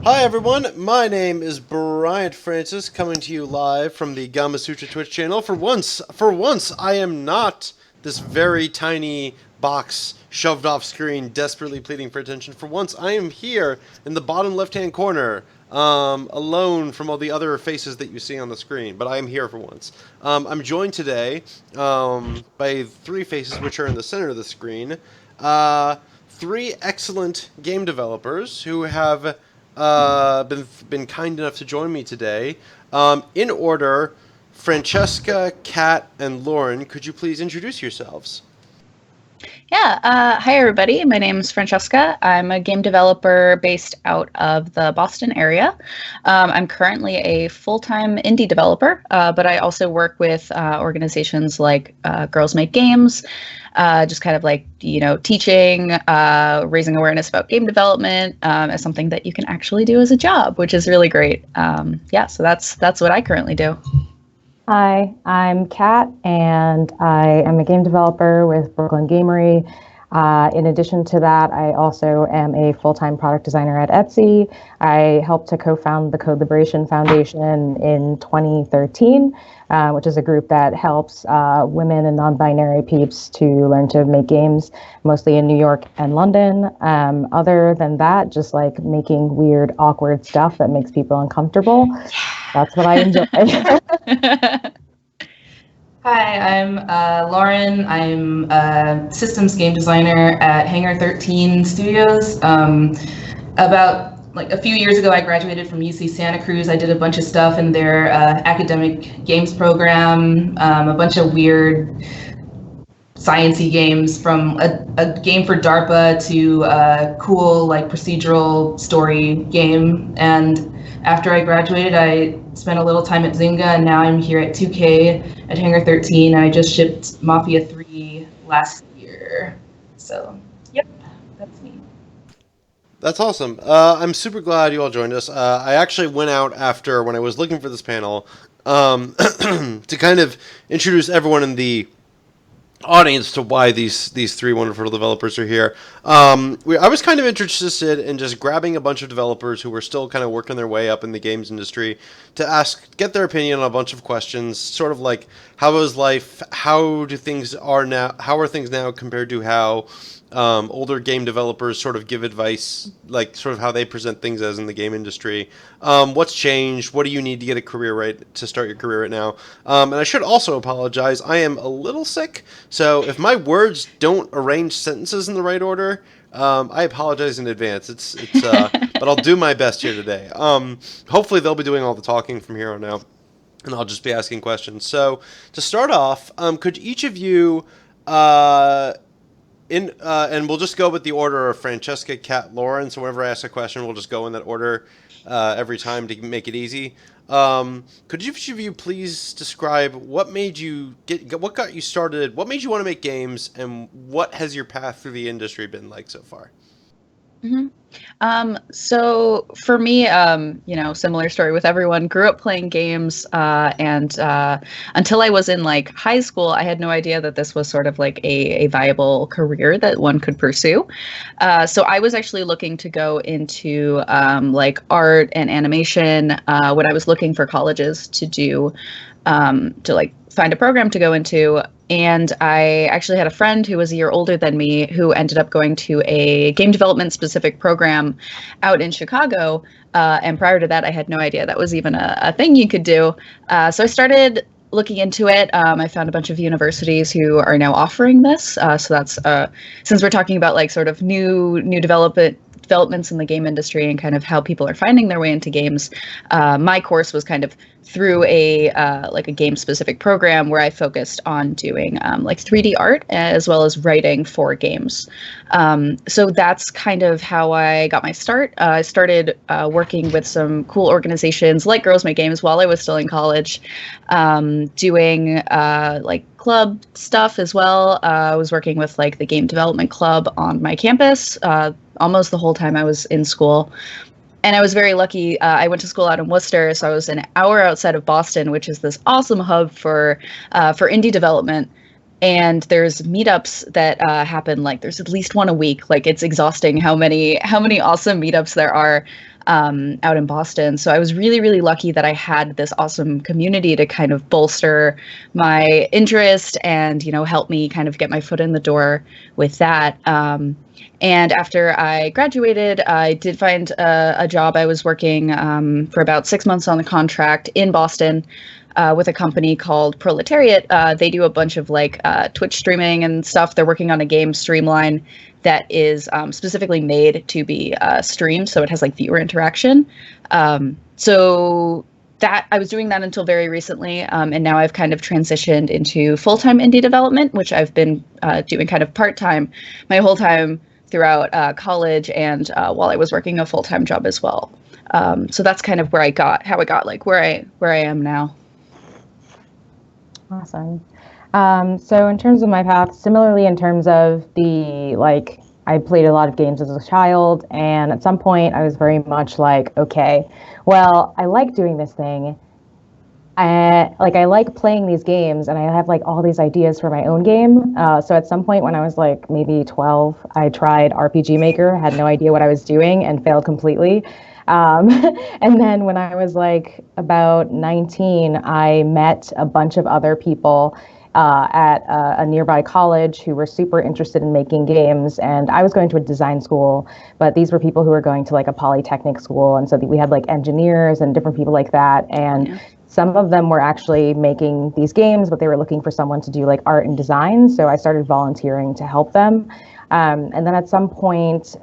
Hi everyone, my name is Bryant Francis, coming to you live from the Gamasutra Twitch channel. For once, I am not this very tiny box shoved off screen, desperately pleading for attention. For once, I am here in the bottom left-hand corner, alone from all the other faces that you see on the screen. But I am here for once. I'm joined today by three faces which are in the center of the screen. Three excellent game developers who have been kind enough to join me today. In order, Francesca, Kat, and Lauren, could you please introduce yourselves? Yeah, hi everybody. My name is Francesca. I'm a game developer based out of the Boston area. I'm currently a full-time indie developer, but I also work with organizations like Girls Make Games, just kind of like, teaching, raising awareness about game development as something that you can actually do as a job, which is really great. So that's what I currently do. Hi, I'm Kat, and I am a game developer with Brooklyn Gamery. In addition to that, I also am a full-time product designer at Etsy. I helped to co-found the Code Liberation Foundation in 2013, which is a group that helps women and non-binary peeps to learn to make games, mostly in New York and London. Other than that, just like making weird, awkward stuff that makes people uncomfortable. That's what I enjoy. Hi, I'm Lauren. I'm a systems game designer at Hangar 13 Studios. About a few years ago, I graduated from UC Santa Cruz. I did a bunch of stuff in their academic games program, a bunch of weird sciencey games, from a game for DARPA to a cool procedural story game. And after I graduated, I spent a little time at Zynga, and now I'm here at 2K at Hangar 13. I just shipped Mafia 3 last year. So, yep, that's me. That's awesome. I'm super glad you all joined us. I actually went out after, when I was looking for this panel, to kind of introduce everyone in the audience to why these three wonderful developers are here. I was kind of interested in just grabbing a bunch of developers who were still kind of working their way up in the games industry to get their opinion on a bunch of questions, sort of like how is life, how are things now compared to how older game developers sort of give advice, like sort of how they present things as in the game industry. What's changed? What do you need to get a career right to start your career right now? And I should also apologize. I am a little sick, so if my words don't arrange sentences in the right order, I apologize in advance. But I'll do my best here today. Hopefully they'll be doing all the talking from here on out, and I'll just be asking questions. So to start off, could each of you and we'll just go with the order of Francesca, Kat, Lauren. So whenever I ask a question, we'll just go in that order every time to make it easy. Could each of you please describe what got you started, what made you want to make games, and what has your path through the industry been like so far? Mm-hmm. So for me, similar story with everyone, grew up playing games, and until I was in high school, I had no idea that this was sort of like a viable career that one could pursue. So I was actually looking to go into art and animation when I was looking for colleges to do, to find a program to go into. And I actually had a friend who was a year older than me who ended up going to a game development specific program out in Chicago. And prior to that, I had no idea that was even a thing you could do. So I started looking into it. I found a bunch of universities who are now offering this. So that's since we're talking about sort of new developments in the game industry and kind of how people are finding their way into games. My course was kind of through a game specific program where I focused on doing 3D art as well as writing for games. So that's kind of how I got my start. I started working with some cool organizations like Girls Make Games while I was still in college, doing club stuff as well. I was working with the game development club on my campus almost the whole time I was in school. And I was very lucky. I went to school out in Worcester, so I was an hour outside of Boston, which is this awesome hub for indie development. And there's meetups that happen. There's at least one a week. It's exhausting how many awesome meetups there are. out in Boston. So I was really, really lucky that I had this awesome community to kind of bolster my interest and, help me kind of get my foot in the door with that. And after I graduated, I did find a job. I was working for about 6 months on the contract in Boston with a company called Proletariat. They do a bunch of Twitch streaming and stuff. They're working on a game Streamline that is specifically made to be streamed, so it has viewer interaction. So that I was doing that until very recently, and now I've kind of transitioned into full-time indie development, which I've been doing kind of part-time my whole time throughout college and while I was working a full-time job as well. So that's kind of how I got where I am now. Awesome. So in terms of my path, similarly in terms of I played a lot of games as a child, and at some point I was very much okay, well, I like doing this thing. I like playing these games, and I have all these ideas for my own game. So at some point when I was maybe 12, I tried RPG Maker, had no idea what I was doing, and failed completely. And then when I was about 19, I met a bunch of other people at a nearby college who were super interested in making games. And I was going to a design school, but these were people who were going to a polytechnic school. And so we had engineers and different people like that. And some of them were actually making these games, but they were looking for someone to do art and design. So I started volunteering to help them. And then at some point,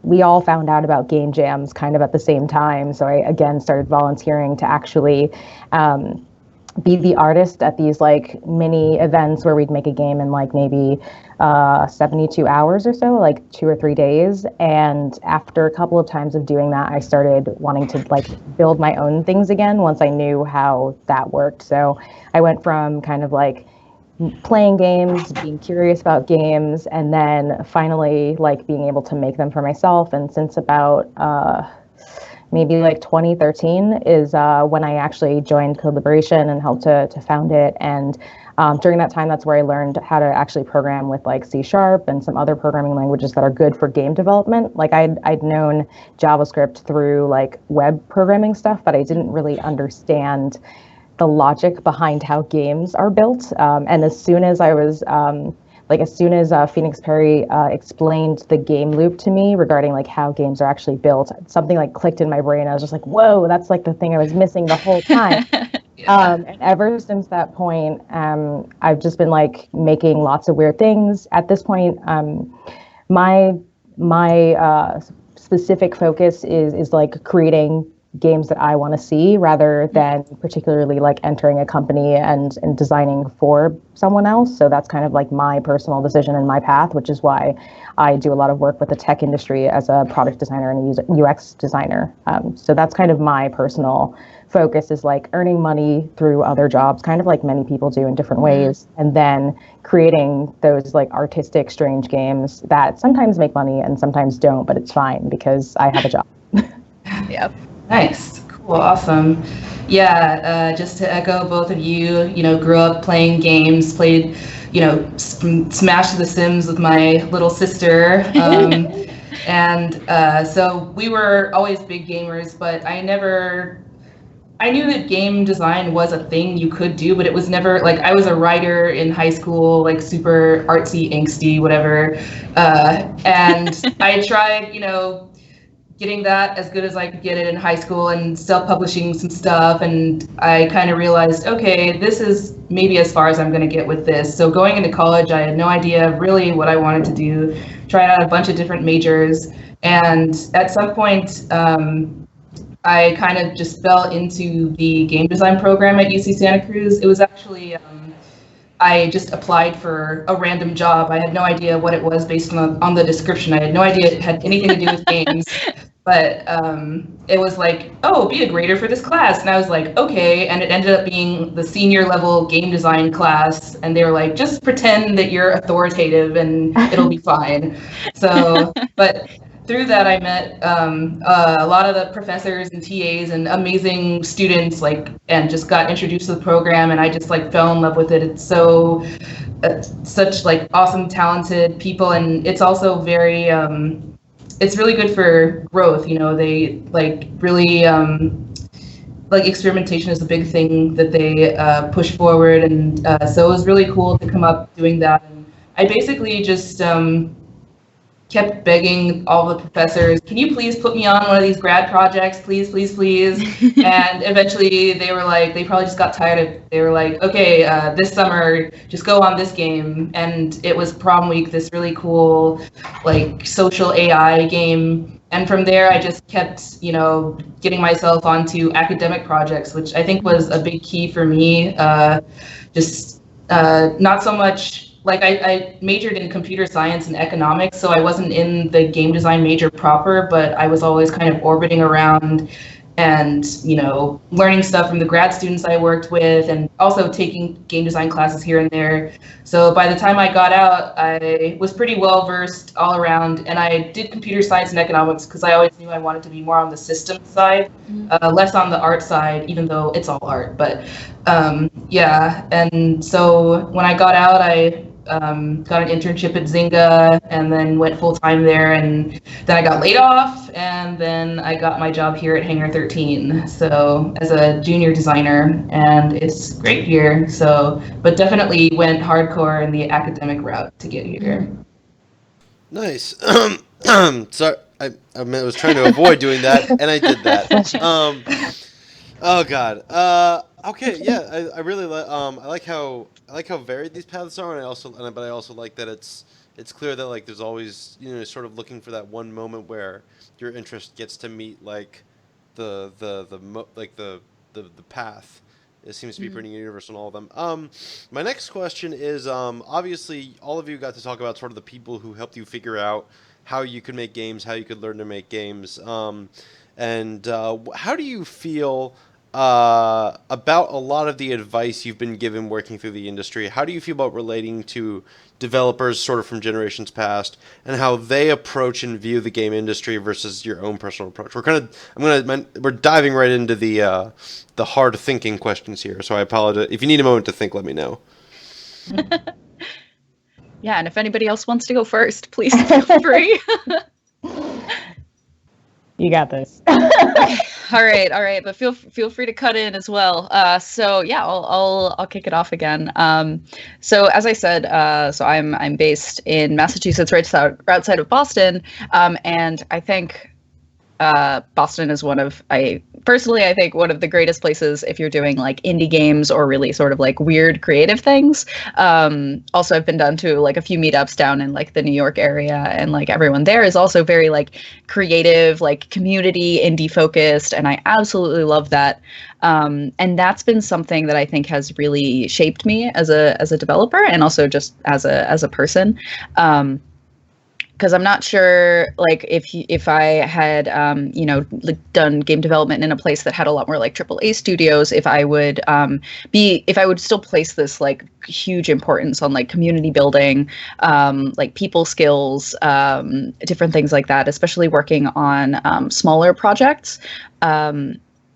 we all found out about game jams kind of at the same time. So I, again, started volunteering to actually be the artist at these mini events where we'd make a game in maybe 72 hours or so, 2 or 3 days. And after a couple of times of doing that, I started wanting to build my own things again once I knew how that worked. So I went from kind of playing games, being curious about games, and then finally being able to make them for myself. And since about maybe 2013 is when I actually joined Code Liberation and helped to found it. And during that time, that's where I learned how to actually program with C# and some other programming languages that are good for game development. I'd known JavaScript through web programming stuff, but I didn't really understand the logic behind how games are built. And as soon as I was Phoenix Perry explained the game loop to me regarding how games are actually built, something clicked in my brain. I was just whoa, that's the thing I was missing the whole time. And ever since that point, I've just been making lots of weird things. At this point, my specific focus is creating games that I want to see rather than particularly entering a company and designing for someone else. So that's kind of my personal decision and my path, which is why I do a lot of work with the tech industry as a product designer and a UX designer. So that's kind of my personal focus, is earning money through other jobs, kind of many people do in different ways, and then creating those artistic, strange games that sometimes make money and sometimes don't, but it's fine because I have a job. Yep. Nice, cool, awesome. Yeah, just to echo both of you, grew up playing games, played, Smash the Sims with my little sister. And so we were always big gamers, but I knew that game design was a thing you could do, but it was never I was a writer in high school, super artsy, angsty, whatever. And I tried, getting that as good as I could get it in high school and self-publishing some stuff. And I kind of realized, okay, this is maybe as far as I'm going to get with this. So going into college, I had no idea really what I wanted to do, tried out a bunch of different majors. And at some point, I kind of just fell into the game design program at UC Santa Cruz. It was actually, I just applied for a random job. I had no idea what it was based on the description. I had no idea it had anything to do with games. But it was oh, be a grader for this class. And I was okay. And it ended up being the senior level game design class. And they were just pretend that you're authoritative and it'll be fine. So, but through that, I met a lot of the professors and TAs and amazing students, and just got introduced to the program. And I just fell in love with it. It's so such awesome, talented people. And it's also very it's really good for growth. You know, they like really like experimentation is a big thing that they push forward, and so it was really cool to come up doing that. And I basically just kept begging all the professors, can you please put me on one of these grad projects, please, please, please. And eventually they were like, they probably just got tired of, they were like, okay, this summer, just go on this game. And it was prom week, this really cool, like, social AI game. And from there, I just kept, you know, getting myself onto academic projects, which I think was a big key for me. Just not so much, like I majored in computer science and economics, so I wasn't in the game design major proper, but I was always kind of orbiting around and, you know, learning stuff from the grad students I worked with, and also taking game design classes here and there. So by the time I got out, I was pretty well versed all around, and I did computer science and economics because I always knew I wanted to be more on the system side, less on the art side, even though it's all art. But yeah, and so when I got out, I got an internship at Zynga and then went full time there, and then I got laid off, and then I got my job here at Hangar 13, so as a junior designer, and it's great here. So, but definitely went hardcore in the academic route to get here. Nice. Sorry, I was trying to avoid doing that, and I did that. Oh God. Okay. Yeah. I really I like how varied these paths are, and but I also like that it's clear that like there's always, you know, sort of looking for that one moment where your interest gets to meet like the path. It seems to be pretty universal in all of them. My next question is, obviously all of you got to talk about sort of the people who helped you figure out how you could make games, how you could learn to make games. And how do you feel about a lot of the advice you've been given working through the industry? How do you feel about relating to developers sort of from generations past, and how they approach and view the game industry versus your own personal approach? We're diving right into the hard thinking questions here, so I apologize. If you need a moment to think, let me know. Yeah, and if anybody else wants to go first, please feel free. You got this. All right, but feel free to cut in as well. So yeah, I'll kick it off again. So as I said, so I'm based in Massachusetts, right outside of Boston, and I think Boston is I think one of the greatest places if you're doing like indie games or really sort of like weird creative things. Also, I've been down to like a few meetups down in like the New York area, and like everyone there is also very like creative, like community indie focused, and I absolutely love that. And that's been something that I think has really shaped me as a developer, and also just as a person. Because I'm not sure, like, if I had, done game development in a place that had a lot more like AAA studios, if I would still place this like huge importance on like community building, like people skills, different things like that, especially working on smaller projects.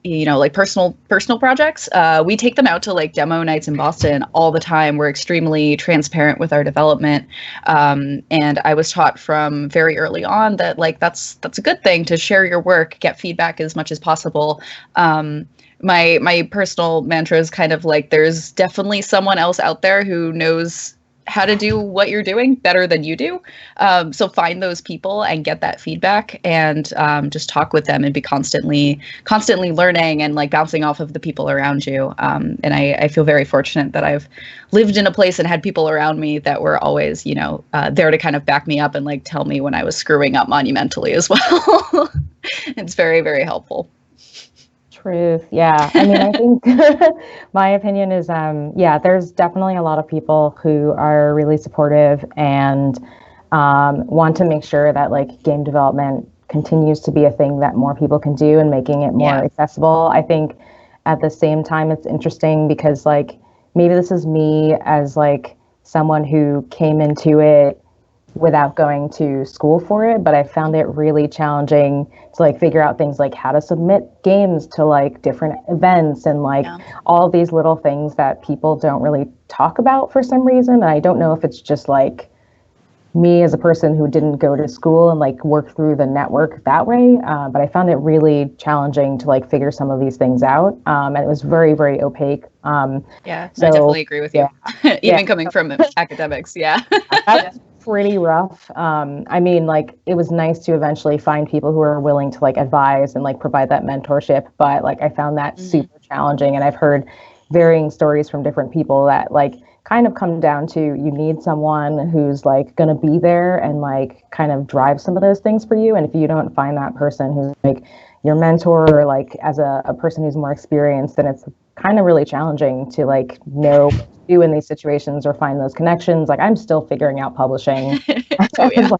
Like personal projects. We take them out to like demo nights in Boston all the time. We're extremely transparent with our development. And I was taught from very early on that like that's a good thing to share your work, get feedback as much as possible. My personal mantra is kind of like there's definitely someone else out there who knows how to do what you're doing better than you do. So find those people and get that feedback, and just talk with them and be constantly learning and like bouncing off of the people around you. And I feel very fortunate that I've lived in a place and had people around me that were always, there to kind of back me up and like tell me when I was screwing up monumentally as well. It's very, very helpful. Truth. Yeah. I mean, I think my opinion is, there's definitely a lot of people who are really supportive and want to make sure that like game development continues to be a thing that more people can do and making it more accessible. I think at the same time, it's interesting because like maybe this is me as like someone who came into it without going to school for it, but I found it really challenging to like figure out things like how to submit games to like different events and like all these little things that people don't really talk about for some reason. And I don't know if it's just like me as a person who didn't go to school and like work through the network that way. But I found it really challenging to like figure some of these things out. And it was very, very opaque. Yeah, So I definitely agree with you. yeah, Even coming from academics, yeah. that's pretty rough. I mean, like it was nice to eventually find people who are willing to like advise and like provide that mentorship, but like I found that super challenging. And I've heard varying stories from different people that like kind of come down to you need someone who's like going to be there and like kind of drive some of those things for you. And if you don't find that person who's like your mentor or like as a person who's more experienced, then it's kind of really challenging to like know what to do in these situations or find those connections. Like I'm still figuring out publishing. Oh yeah.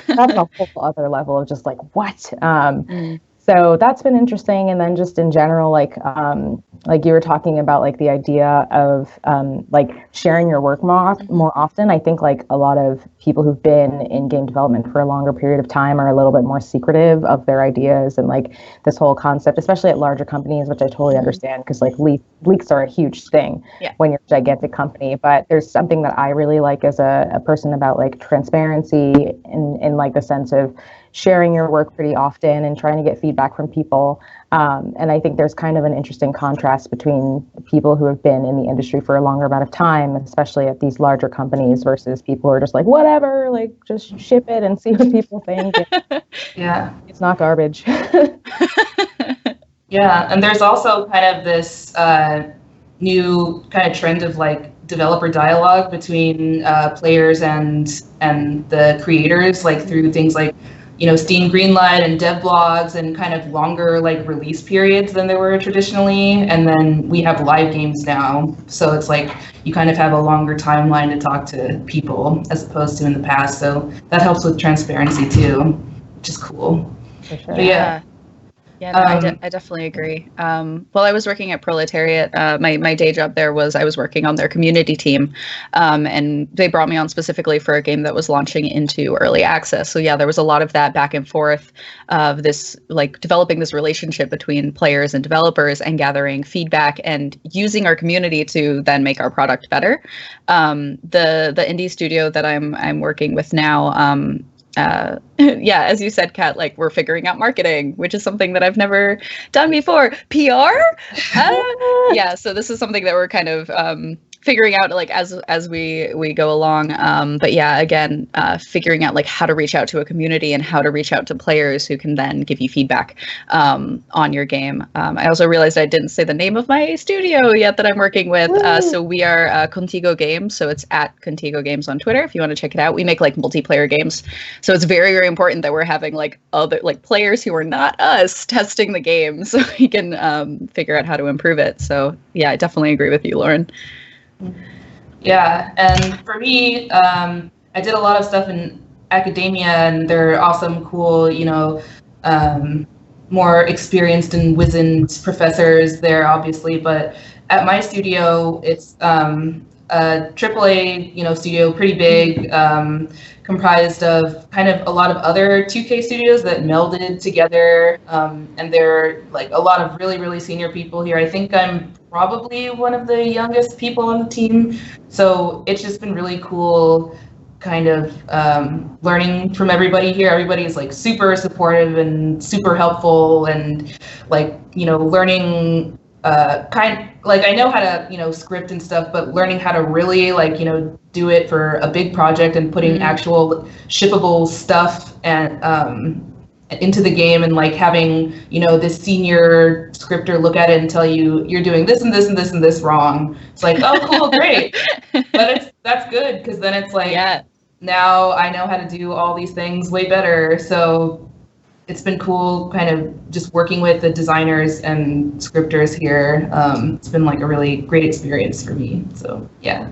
That's a whole other level of just like what. Mm. So that's been interesting. And then just in general, like you were talking about like the idea of like sharing your work more often. I think like a lot of people who've been in game development for a longer period of time are a little bit more secretive of their ideas and like this whole concept, especially at larger companies, which I totally understand because like leaks are a huge thing when you're a gigantic company. But there's something that I really like as a person about like transparency in like the sense of sharing your work pretty often and trying to get feedback from people. And I think there's kind of an interesting contrast between people who have been in the industry for a longer amount of time, especially at these larger companies, versus people who are just like, whatever, like just ship it and see what people think. Yeah. It's not garbage. Yeah, and there's also kind of this new kind of trend of like developer dialogue between players and the creators, like through things like Steam Greenlight and dev blogs and kind of longer like release periods than there were traditionally. And then we have live games now, so it's like you kind of have a longer timeline to talk to people as opposed to in the past. So that helps with transparency too, which is cool. For sure. But yeah. Yeah, no, I definitely agree. While I was working at Proletariat, my day job there was I was working on their community team, and they brought me on specifically for a game that was launching into early access. So yeah, there was a lot of that back and forth of this, like developing this relationship between players and developers and gathering feedback and using our community to then make our product better. The indie studio that I'm working with now, yeah, as you said, Kat, like we're figuring out marketing, which is something that I've never done before. PR? Yeah, so this is something that we're kind of figuring out like as we go along. But yeah, again, figuring out like how to reach out to a community and how to reach out to players who can then give you feedback on your game. I also realized I didn't say the name of my studio yet that I'm working with. So we are Contigo Games. So it's at Contigo Games on Twitter if you want to check it out. We make like multiplayer games. So it's very, very important that we're having like other like players who are not us testing the game so we can figure out how to improve it. So yeah, I definitely agree with you, Lauren. Yeah, and for me, I did a lot of stuff in academia, and they're awesome, cool, more experienced and wizened professors there, obviously. But at my studio, it's a AAA, studio, pretty big, comprised of kind of a lot of other 2K studios that melded together, and there are like a lot of really, really senior people here. I think I'm probably one of the youngest people on the team, so it's just been really cool kind of learning from everybody here. Everybody is like super supportive and super helpful, and like learning like I know how to script and stuff, but learning how to really like do it for a big project and putting actual shippable stuff and into the game, and like having this senior scripter look at it and tell you you're doing this and this and this and this wrong. It's like, oh cool, great. But that's good, because then it's like, now I know how to do all these things way better. So it's been cool kind of just working with the designers and scripters here. It's been like a really great experience for me. So yeah.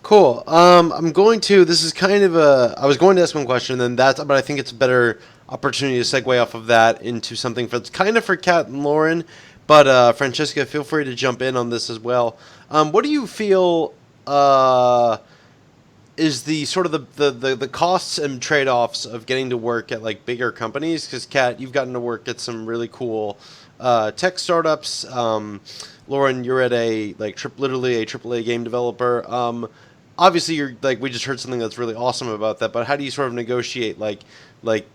Cool. This is kind of I was going to ask one question, but I think it's a better opportunity to segue off of that into something that's kind of for Kat and Lauren. But Francesca, feel free to jump in on this as well. What do you feel is the sort of the costs and trade-offs of getting to work at like bigger companies? Because Kat, you've gotten to work at some really cool tech startups. Lauren, you're at literally a AAA game developer. obviously you're like, we just heard something that's really awesome about that, but how do you sort of negotiate like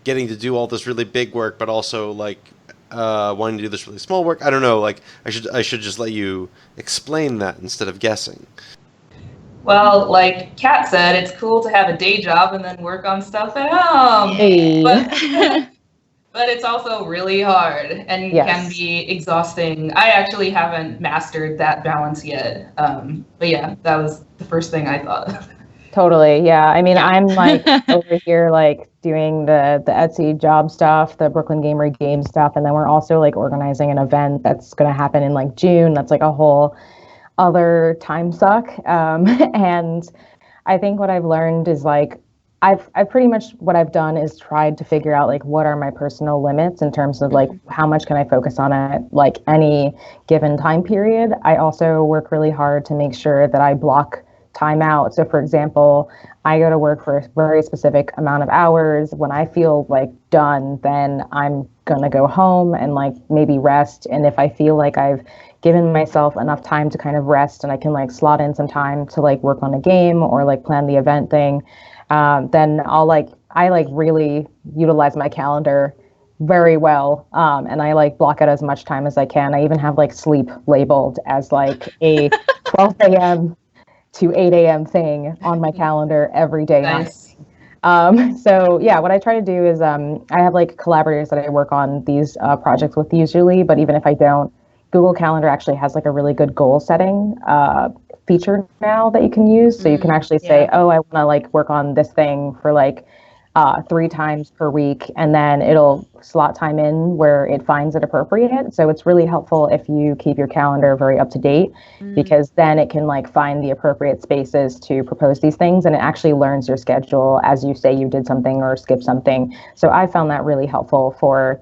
getting to do all this really big work, but also like wanting to do this really small work? I don't know. Like I should just let you explain that instead of guessing. Well, like Kat said, it's cool to have a day job and then work on stuff at home. Hey. But it's also really hard and can be exhausting. I actually haven't mastered that balance yet. But yeah, that was the first thing I thought of. Totally. Yeah. I mean, I'm like over here, like doing the Etsy job stuff, the Brooklyn Gamery game stuff. And then we're also like organizing an event that's going to happen in like June. That's like a whole other time suck. And I think what I've learned is like, I've pretty much what I've done is tried to figure out like what are my personal limits in terms of like how much can I focus on at like any given time period. I also work really hard to make sure that I block time out. So for example, I go to work for a very specific amount of hours. When I feel like done, then I'm gonna go home and like maybe rest. And if I feel like I've given myself enough time to kind of rest and I can like slot in some time to like work on a game or like plan the event thing, then I really utilize my calendar very well. And I like block out as much time as I can. I even have like sleep labeled as like a 12 a.m. to 8 a.m. thing on my calendar every day. Nice. So yeah, what I try to do is I have like collaborators that I work on these projects with usually, but even if I don't, Google Calendar actually has like a really good goal setting feature now that you can use. So you can actually say, oh, I want to like work on this thing for like 3 times per week, and then it'll slot time in where it finds it appropriate. So it's really helpful if you keep your calendar very up to date, because then it can like find the appropriate spaces to propose these things, and it actually learns your schedule as you say you did something or skip something. So I found that really helpful for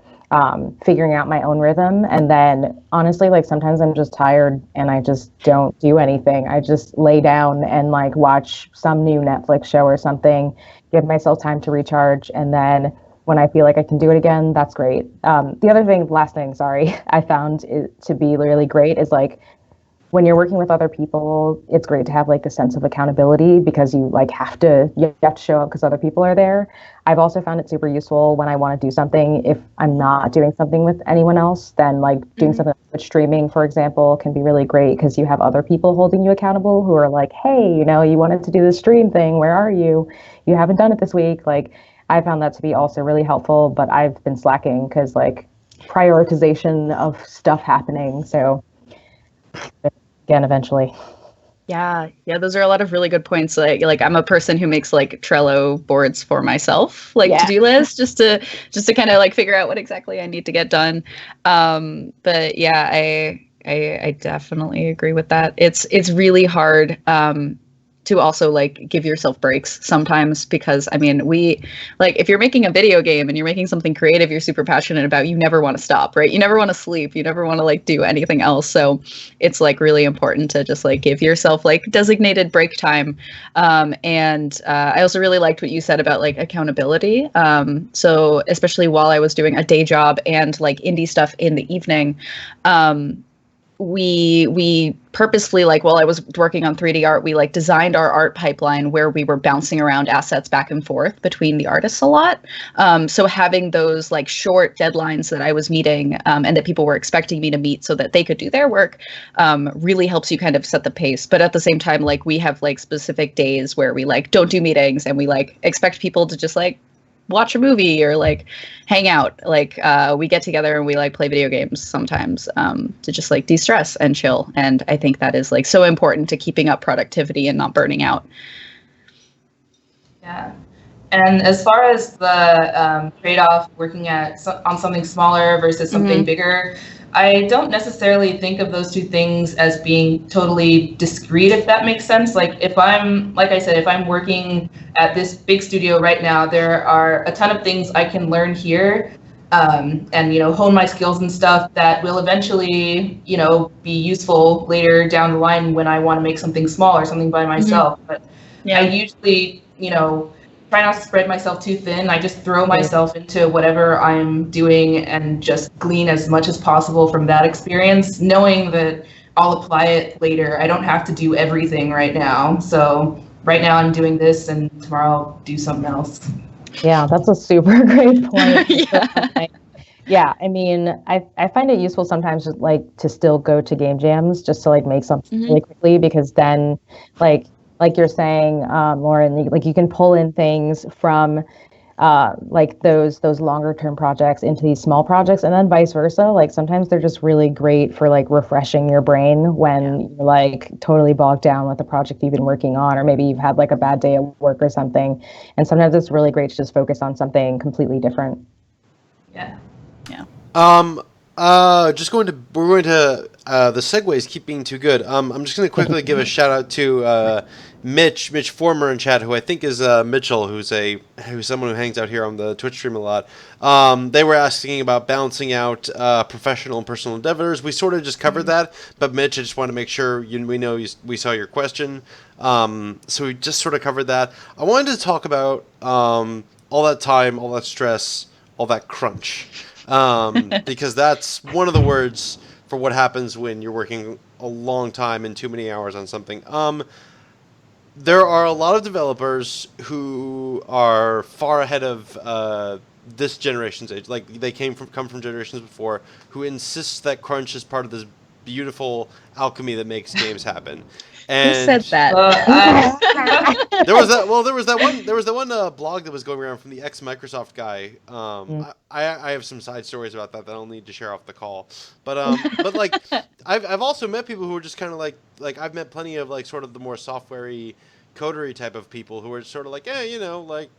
figuring out my own rhythm. And then honestly, like sometimes I'm just tired and I just don't do anything. I just lay down and like watch some new Netflix show or something, give myself time to recharge. And then when I feel like I can do it again, that's great. The other thing, last thing, sorry, I found it to be really great is like when you're working with other people, it's great to have like a sense of accountability because you have to show up because other people are there. I've also found it super useful when I want to do something. If I'm not doing something with anyone else, then like doing something with streaming, for example, can be really great because you have other people holding you accountable who are like, hey, you wanted to do the stream thing. Where are you? You haven't done it this week. Like I found that to be also really helpful, but I've been slacking because like prioritization of stuff happening. So again, eventually. Yeah, those are a lot of really good points. Like I'm a person who makes like Trello boards for myself, like to-do lists, just to kind of like figure out what exactly I need to get done. But yeah, I definitely agree with that. It's really hard to also like give yourself breaks sometimes, because I mean, we like if you're making a video game and you're making something creative you're super passionate about, you never want to stop, right? You never want to sleep, you never want to like do anything else. So it's like really important to just like give yourself like designated break time. And I also really liked what you said about like accountability. So especially while I was doing a day job and like indie stuff in the evening, we purposefully, like while I was working on 3D art, we like designed our art pipeline where we were bouncing around assets back and forth between the artists a lot. So having those like short deadlines that I was meeting and that people were expecting me to meet so that they could do their work really helps you kind of set the pace. But at the same time, like we have like specific days where we like don't do meetings and we like expect people to just like watch a movie or like hang out. Like we get together and we like play video games sometimes to just like de-stress and chill. And I think that is like so important to keeping up productivity and not burning out. Yeah. And as far as the trade-off working on something smaller versus something bigger, I don't necessarily think of those two things as being totally discrete, if that makes sense. Like if I'm working at this big studio right now, there are a ton of things I can learn here and, hone my skills and stuff that will eventually, be useful later down the line when I want to make something small or something by myself. But I usually, try not to spread myself too thin. I just throw myself into whatever I'm doing and just glean as much as possible from that experience, knowing that I'll apply it later. I don't have to do everything right now. So right now I'm doing this and tomorrow I'll do something else. Yeah, that's a super great point. Yeah. Yeah, I mean, I find it useful sometimes just like to still go to game jams just to like make something really quickly, because then like you're saying, Lauren, like you can pull in things from like those longer term projects into these small projects, and then vice versa. Like sometimes they're just really great for like refreshing your brain when you're like totally bogged down with the project you've been working on, or maybe you've had like a bad day at work or something. And sometimes it's really great to just focus on something completely different. Yeah. Just going to we're going to the segues keep being too good. I'm just going to quickly give a shout out to Mitch Former in chat, who I think is Mitchell, who's someone who hangs out here on the Twitch stream a lot. They were asking about balancing out professional and personal endeavors. We sort of just covered that, but Mitch, I just want to make sure we saw your question. So we just sort of covered that. I wanted to talk about all that time, all that stress, all that crunch. Because that's one of the words for what happens when you're working a long time and too many hours on something. There are a lot of developers who are far ahead of this generation's age. Like they come from generations before, who insist that crunch is part of this beautiful alchemy that makes games happen. And Who said that? there was that one blog that was going around from the ex Microsoft guy. I have some side stories about that I'll need to share off the call. But like I've also met people who are just kind of like I've met plenty of like sort of the more software-y, codery type of people who are sort of like, like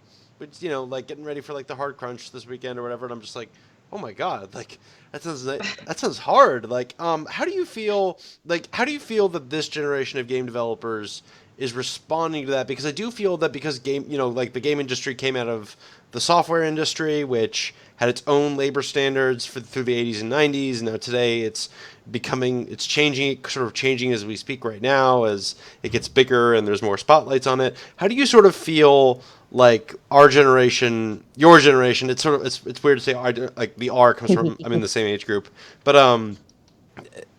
getting ready for like the hard crunch this weekend or whatever, and I'm just like, oh my god, like that sounds hard. Like, how do you feel that this generation of game developers is responding to that? Because I do feel that because the game industry came out of the software industry, which had its own labor standards through the 80s and 90s, and now today it's changing as we speak right now, as it gets bigger and there's more spotlights on it. How do you sort of feel like our generation, your generation, it's weird to say our, like the R comes from, I'm in the same age group, but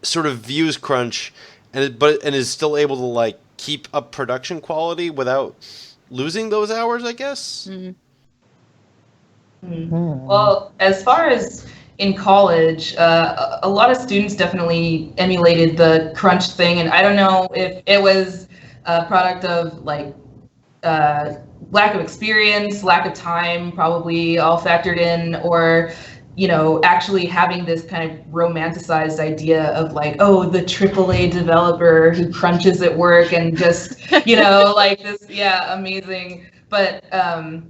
sort of views crunch and is still able to like keep up production quality without losing those hours, I guess? Well, as far as in college, a lot of students definitely emulated the crunch thing, and I don't know if it was a product of like lack of experience, lack of time, probably all factored in, or actually having this kind of romanticized idea of like, oh, the AAA developer who crunches at work and just like this, amazing. But I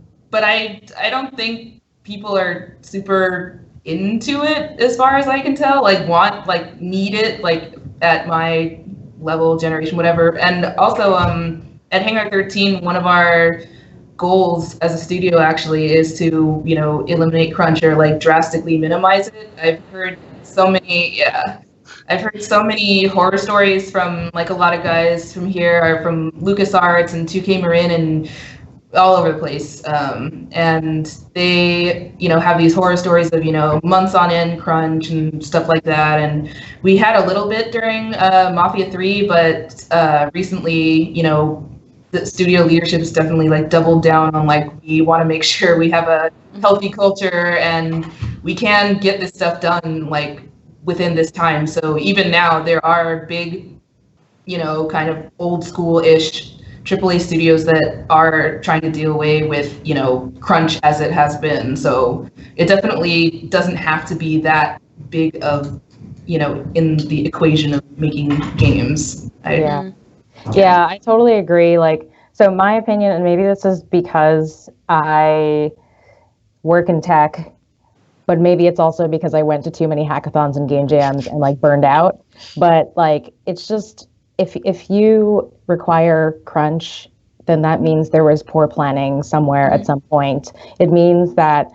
don't think people are super into it as far as I can tell, like need it like at my level, generation, whatever. And also at Hangar 13, one of our goals as a studio actually is to eliminate crunch or like drastically minimize it. I've heard so many horror stories from like a lot of guys from here, or from LucasArts and 2K Marin and all over the place, and they have these horror stories of months on end crunch and stuff like that. And we had a little bit during Mafia 3, but recently the studio leadership has definitely like doubled down on like, we want to make sure we have a healthy culture and we can get this stuff done like within this time. So even now there are big kind of old school-ish AAA studios that are trying to do away with, crunch as it has been. So it definitely doesn't have to be that big of, in the equation of making games. Yeah, I totally agree. Like, so my opinion, and maybe this is because I work in tech, but maybe it's also because I went to too many hackathons and game jams and like burned out. But like, it's just, if you require crunch, then that means there was poor planning somewhere at some point. It means that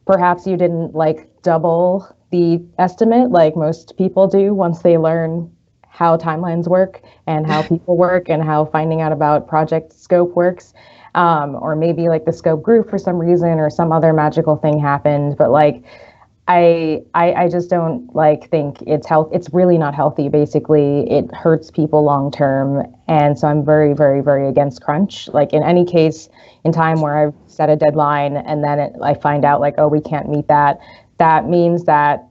perhaps you didn't like double the estimate like most people do once they learn how timelines work and how people work and how finding out about project scope works. Or maybe like the scope grew for some reason or some other magical thing happened. But like, I just don't like think it's health. It's really not healthy. Basically, it hurts people long term, and so I'm very, very, very against crunch. Like in any case in time where I've set a deadline and then I find out like, oh, we can't meet that. That means that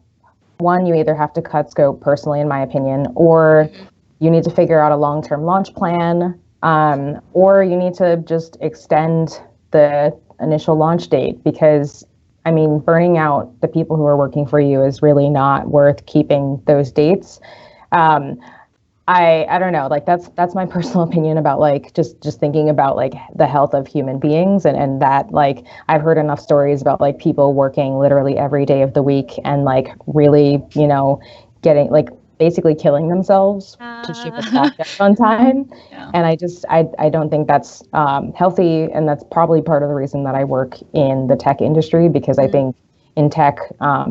one, you either have to cut scope personally, in my opinion, or you need to figure out a long-term launch plan, or you need to just extend the initial launch date because I mean, burning out the people who are working for you is really not worth keeping those dates. Um, I don't know, like that's my personal opinion about like just thinking about like the health of human beings and that like I've heard enough stories about like people working literally every day of the week and like really, getting like basically killing themselves to ship a project on time. Yeah. And I don't think that's healthy. And that's probably part of the reason that I work in the tech industry, because I think in tech,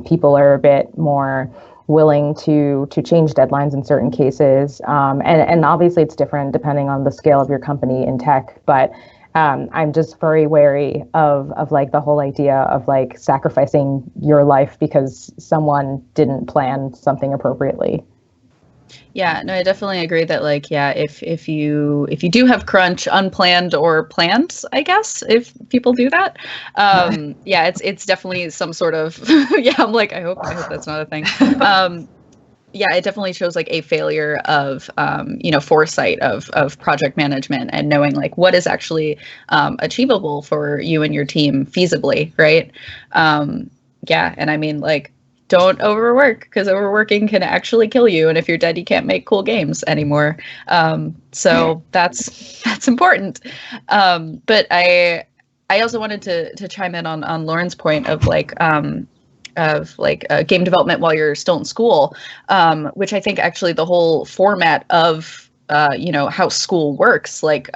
people are a bit more willing to change deadlines in certain cases. And obviously it's different depending on the scale of your company in tech, but I'm just very wary of like the whole idea of like sacrificing your life because someone didn't plan something appropriately. Yeah, no, I definitely agree that like, yeah, if you do have crunch unplanned or planned, I guess, if people do that, yeah, it's definitely some sort of yeah, I'm like, I hope that's not a thing. Yeah, it definitely shows like a failure of foresight of project management and knowing like what is actually achievable for you and your team feasibly, right? Yeah, and I mean like don't overwork because overworking can actually kill you, and if you're dead, you can't make cool games anymore. So that's important. But I also wanted to chime in on Lauren's point of like game development while you're still in school, which I think actually the whole format of how school works, like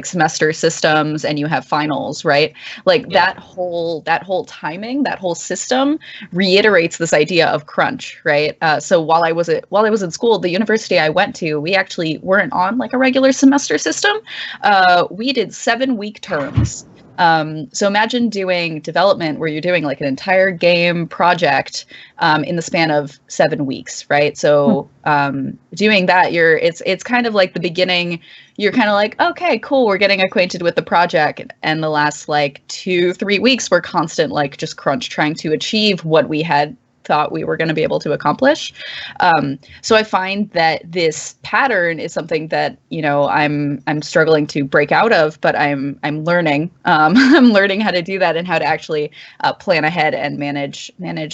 semester systems, and you have finals, right? Like that whole timing, that whole system reiterates this idea of crunch, right? So while I was in school, the university I went to, we actually weren't on like a regular semester system. We did 7-week terms. So imagine doing development where you're doing like an entire game project in the span of 7 weeks, right? So doing that, it's kind of like the beginning. You're kind of like, okay, cool, we're getting acquainted with the project, and the last like 2-3 weeks were constant like just crunch, trying to achieve what we had thought we were going to be able to accomplish. So I find that this pattern is something that I'm struggling to break out of, but I'm learning. I'm learning how to do that and how to actually plan ahead and manage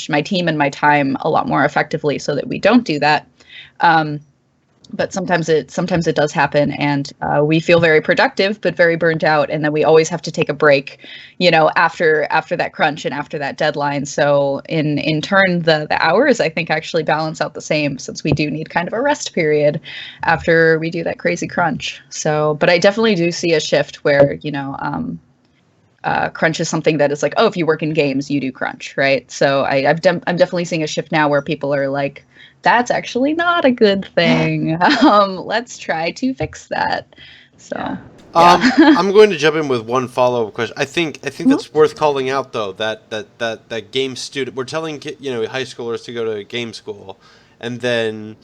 my team and my time a lot more effectively, so that we don't do that. But sometimes it does happen, and we feel very productive but very burned out, and then we always have to take a break, after that crunch and after that deadline. So in turn, the hours I think actually balance out the same, since we do need kind of a rest period after we do that crazy crunch. So, but I definitely do see a shift where crunch is something that is like, oh, if you work in games, you do crunch, right? So I'm definitely seeing a shift now where people are like, that's actually not a good thing. Let's try to fix that. So yeah. I'm going to jump in with one follow-up question. I think that's worth calling out, though, that game student, we're telling high schoolers to go to game school, and then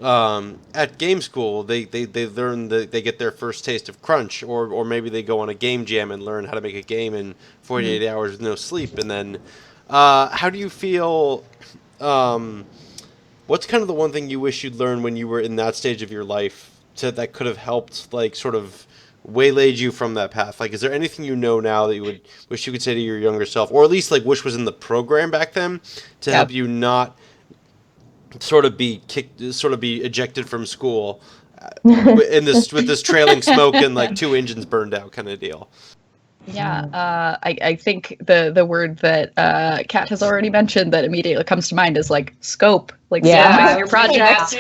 at game school they learn they get their first taste of crunch, or maybe they go on a game jam and learn how to make a game in 48 hours with no sleep. And then how do you feel? What's kind of the one thing you wish you'd learned when you were in that stage of your life that could have helped, like, sort of waylaid you from that path? Like, is there anything now that you would wish you could say to your younger self, or at least like wish was in the program back then to help you not sort of be ejected from school with this trailing smoke and like 2 engines burned out kind of deal? Yeah, I think the word that Kat has already mentioned that immediately comes to mind is like scope, like scoping your project.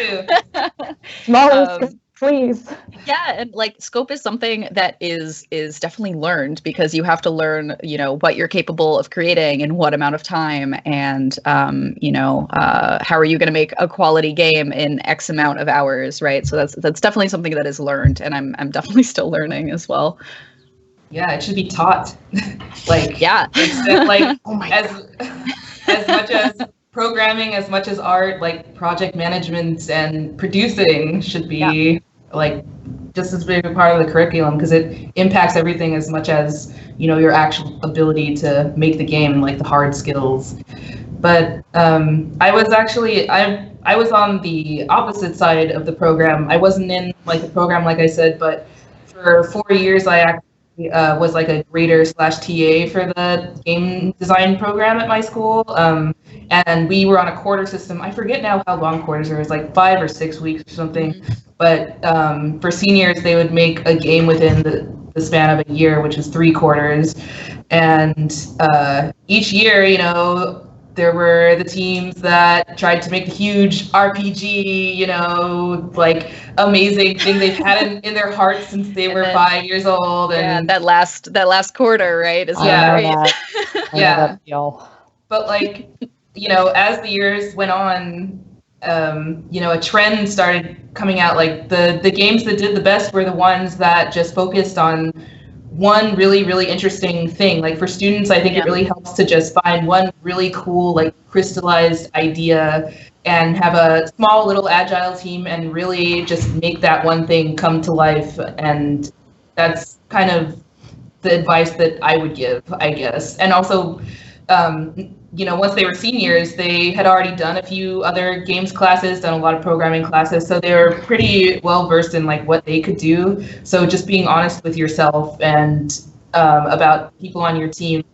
Smaller scope, please. Yeah, and like scope is something that is definitely learned, because you have to learn, what you're capable of creating in what amount of time, and how are you going to make a quality game in X amount of hours, right? So that's definitely something that is learned, and I'm definitely still learning as well. Yeah, it should be taught. Like, yeah, like as much as programming as much as art, like project management and producing should be like just as big a part of the curriculum because it impacts everything as much as your actual ability to make the game, like the hard skills. But I was on the opposite side of the program. I wasn't in like the program, like I said, but for 4 years I actually was like a grader slash TA for the game design program at my school. And we were on a quarter system. I forget now how long quarters are. It's like 5 or 6 weeks or something. Mm-hmm. But for seniors, they would make a game within the span of a year, which is 3 quarters. And each year, there were the teams that tried to make a huge RPG, like amazing thing they've had in their hearts since they were 5 years old. And that last quarter, right? Is great. Yeah. But like, as the years went on, a trend started coming out. Like the games that did the best were the ones that just focused on one really, really interesting thing. Like for students, I think it really helps to just find one really cool, like crystallized idea and have a small little agile team and really just make that one thing come to life. And that's kind of the advice that I would give, I guess. And also, once they were seniors, they had already done a few other games classes, done a lot of programming classes, so they were pretty well versed in like what they could do. So just being honest with yourself and about people on your team,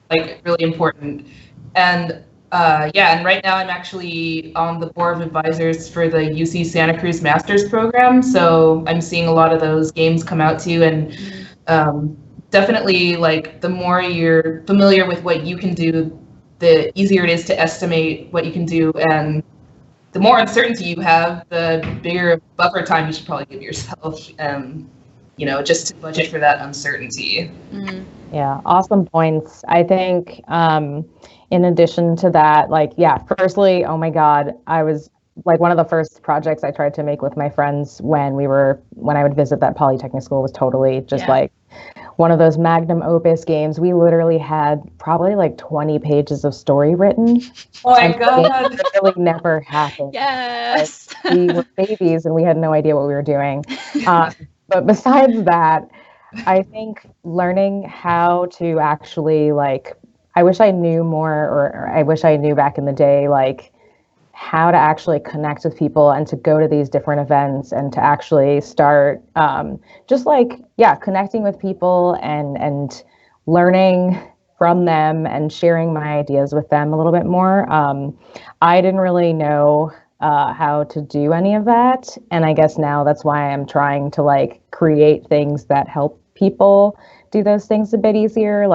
like really important. And and right now I'm actually on the board of advisors for the UC Santa Cruz Masters program. So I'm seeing a lot of those games come out too, and definitely like the more you're familiar with what you can do, the easier it is to estimate what you can do, and the more uncertainty you have, the bigger buffer time you should probably give yourself, just to budget for that uncertainty. Mm-hmm. Yeah, awesome points. I think in addition to that, firstly, oh my God, I was like one of the first projects I tried to make with my friends when I would visit that Polytechnic school was totally just like one of those magnum opus games. We literally had probably like 20 pages of story written. Oh my God. It really never happened. Yes. We were babies and we had no idea what we were doing. But besides that, I think learning how to actually I wish I knew more, or I wish I knew back in the day, how to actually connect with people and to go to these different events and to actually start connecting with people and learning from them and sharing my ideas with them a little bit more. I didn't really know how to do any of that. And I guess now that's why I'm trying to create things that help people do those things a bit easier,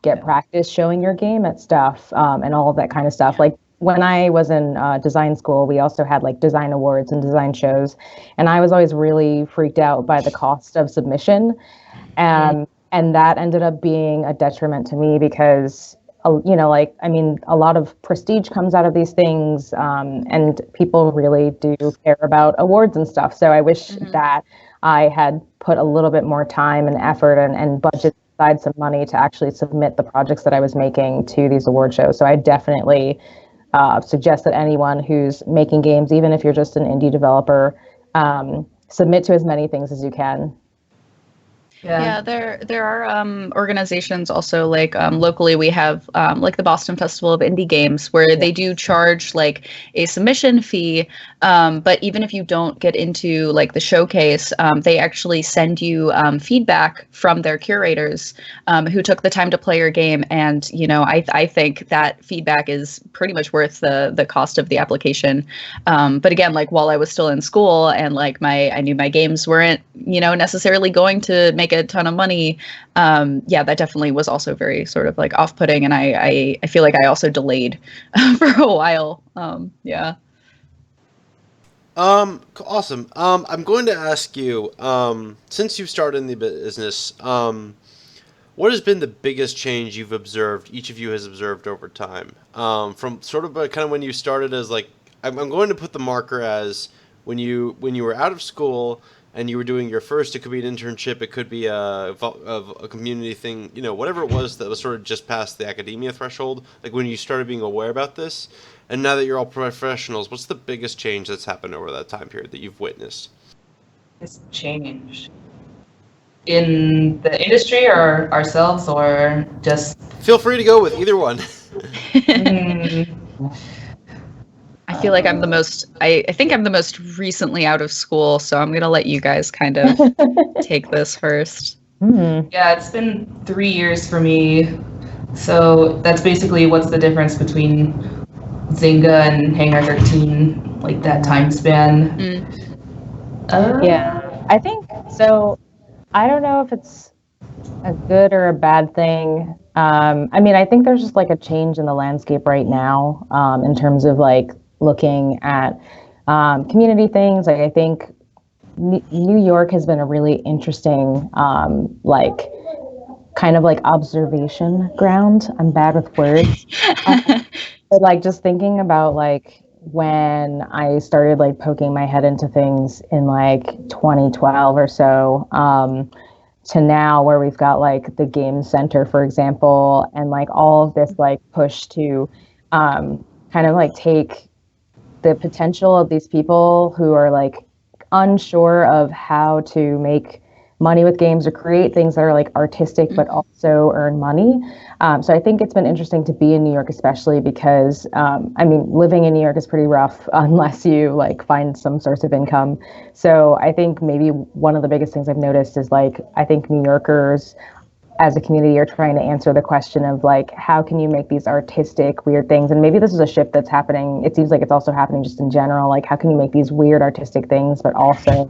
get practice showing your game at stuff and all of that kind of stuff. When I was in design school, we also had design awards and design shows, and I was always really freaked out by the cost of submission, and that ended up being a detriment to me because a lot of prestige comes out of these things, and people really do care about awards and stuff. So I wish that I had put a little bit more time and effort and budget aside some money to actually submit the projects that I was making to these award shows. So I definitely suggest that anyone who's making games, even if you're just an indie developer, submit to as many things as you can. Yeah, there are organizations also locally we have the Boston Festival of Indie Games where they do charge a submission fee, but even if you don't get into the showcase, they actually send you feedback from their curators who took the time to play your game, and I think that feedback is pretty much worth the cost of the application. But again, while I was still in school and I knew my games weren't necessarily going to make a ton of money, that definitely was also very sort of off-putting, and I feel like I also delayed for a while. Awesome. I'm going to ask you, since you've started in the business, what has been the biggest change you've observed, each of you has observed over time? From sort of kind of when you started as I'm going to put the marker as when you were out of school and you were doing your first, it could be an internship, it could be a community thing, whatever it was that was sort of just past the academia threshold, like when you started being aware about this, and now that you're all professionals, what's the biggest change that's happened over that time period that you've witnessed? It's changed in the industry or ourselves or just... Feel free to go with either one. I feel like I'm the most, I think I'm the most recently out of school, so I'm going to let you guys kind of take this first. Yeah, it's been 3 years for me. So that's basically what's the difference between Zynga and Hangar 13, like that time span. Yeah, I think so. I don't know if it's a good or a bad thing. I mean, I think there's just like a change in the landscape right now in terms of like looking at community things. Like I think New York has been a really interesting like kind of like observation ground. I'm bad with words. But like just thinking about like when I started like poking my head into things in like 2012 or so, to now where we've got like the game center, for example, and like all of this like push to kind of like take the potential of these people who are like unsure of how to make money with games or create things that are like artistic but also earn money. So I think it's been interesting to be in New York, especially because I mean, living in New York is pretty rough unless you like find some source of income. So I think maybe one of the biggest things I've noticed is like I think New Yorkers as a community are trying to answer the question of like how can you make these artistic weird things, and maybe this is a shift that's happening. It seems like it's also happening just in general, like how can you make these weird artistic things but also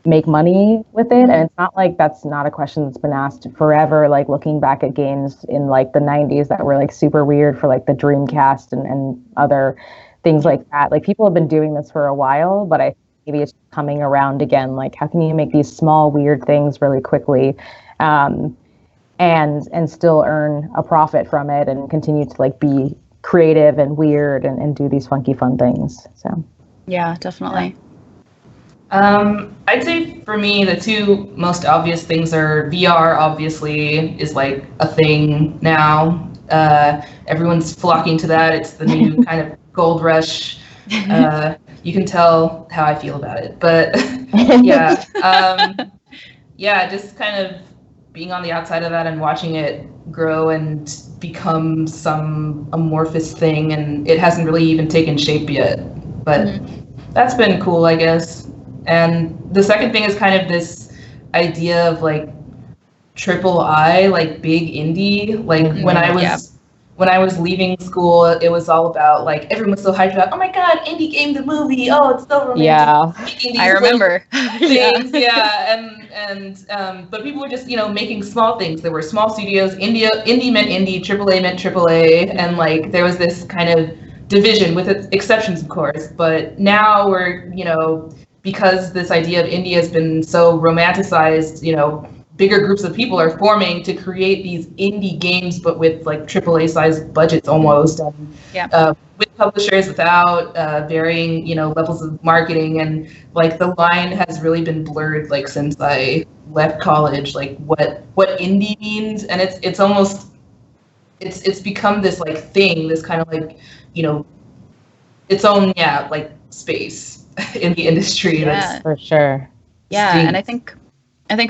make money with it. And it's not like that's not a question that's been asked forever, like looking back at games in like the 90s that were like super weird for like the Dreamcast and other things like that. Like people have been doing this for a while, but I think maybe it's coming around again. Like how can you make these small weird things really quickly and still earn a profit from it and continue to like be creative and weird and do these funky fun things. So yeah, definitely. I'd say for me, the two most obvious things are VR, obviously, is like a thing now. Everyone's flocking to that. It's the new kind of gold rush. You can tell how I feel about it. But yeah, yeah, just kind of being on the outside of that and watching it grow and become some amorphous thing. And it hasn't really even taken shape yet. But that's been cool, I guess. And the second thing is kind of this idea of like AAA, like big indie. Like when I was leaving school, it was all about like everyone was so hyped about, oh my god, indie game the movie, oh it's so romantic. Yeah, I remember. Things, but people were just making small things. There were small studios. Indie meant indie, AAA meant AAA, and like there was this kind of division with exceptions, of course. But now we're because this idea of indie has been so romanticized, bigger groups of people are forming to create these indie games, but with like AAA sized budgets almost, with publishers, without varying, levels of marketing. And like the line has really been blurred, like since I left college, like what indie means. And it's almost, it's become this like thing, this kind of like, its own, like space in the industry. Yeah, for sure. Yeah, and I think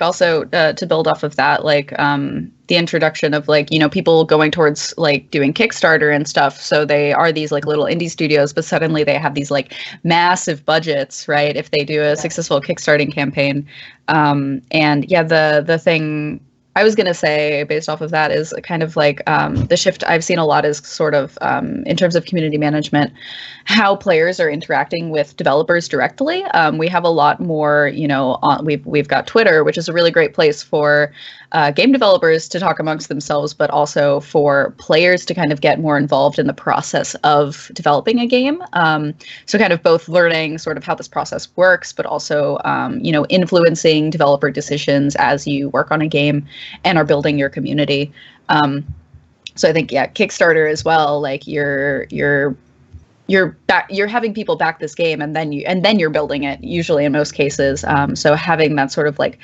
also to build off of that, like the introduction of like people going towards like doing Kickstarter and stuff. So they are these like little indie studios, but suddenly they have these like massive budgets, right? If they do a successful Kickstarting campaign, and yeah, the thing I was going to say based off of that is kind of like the shift I've seen a lot is sort of in terms of community management, how players are interacting with developers directly. We have a lot more, we've got Twitter, which is a really great place for game developers to talk amongst themselves, but also for players to kind of get more involved in the process of developing a game. So kind of both learning sort of how this process works, but also, influencing developer decisions as you work on a game and are building your community. So I think, Kickstarter as well, like you're you're having people back this game, and then you're building it, usually in most cases. So having that sort of like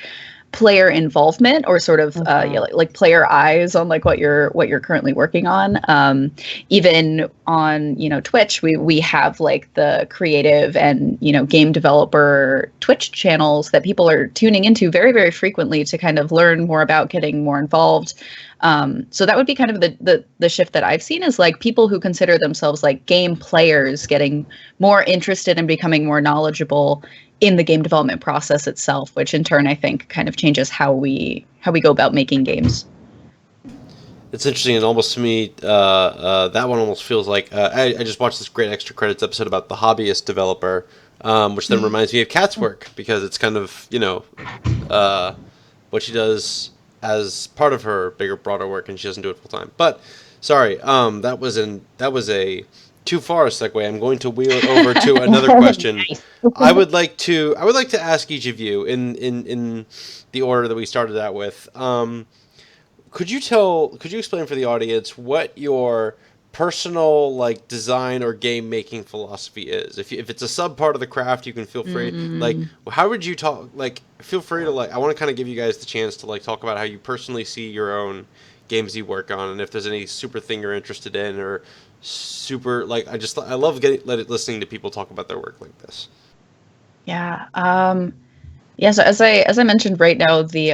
player involvement, or sort of like player eyes on like what you're currently working on. Even on Twitch, we have like the creative and game developer Twitch channels that people are tuning into very, very frequently to kind of learn more about getting more involved. So that would be kind of the shift that I've seen, is like people who consider themselves like game players getting more interested and becoming more knowledgeable in the game development process itself, which in turn I think kind of changes how we go about making games. It's interesting, and almost to me, that one almost feels like I just watched this great extra credits episode about the hobbyist developer, which then reminds me of Kat's work, because it's kind of what she does as part of her bigger, broader work, and she doesn't do it full time. But sorry, that was a too far a segue. I'm going to wheel it over to another question. Nice. I would like to ask each of you in the order that we started out with. Could you explain for the audience what your personal like design or game making philosophy is? If it's a sub part of the craft, you can feel free. Like, how would you talk? Like, feel free to I want to kind of give you guys the chance to talk about how you personally see your own games you work on, and if there's any super thing you're interested in, or super I love listening to people talk about their work like this. Yeah. Yeah, so as I mentioned, right now the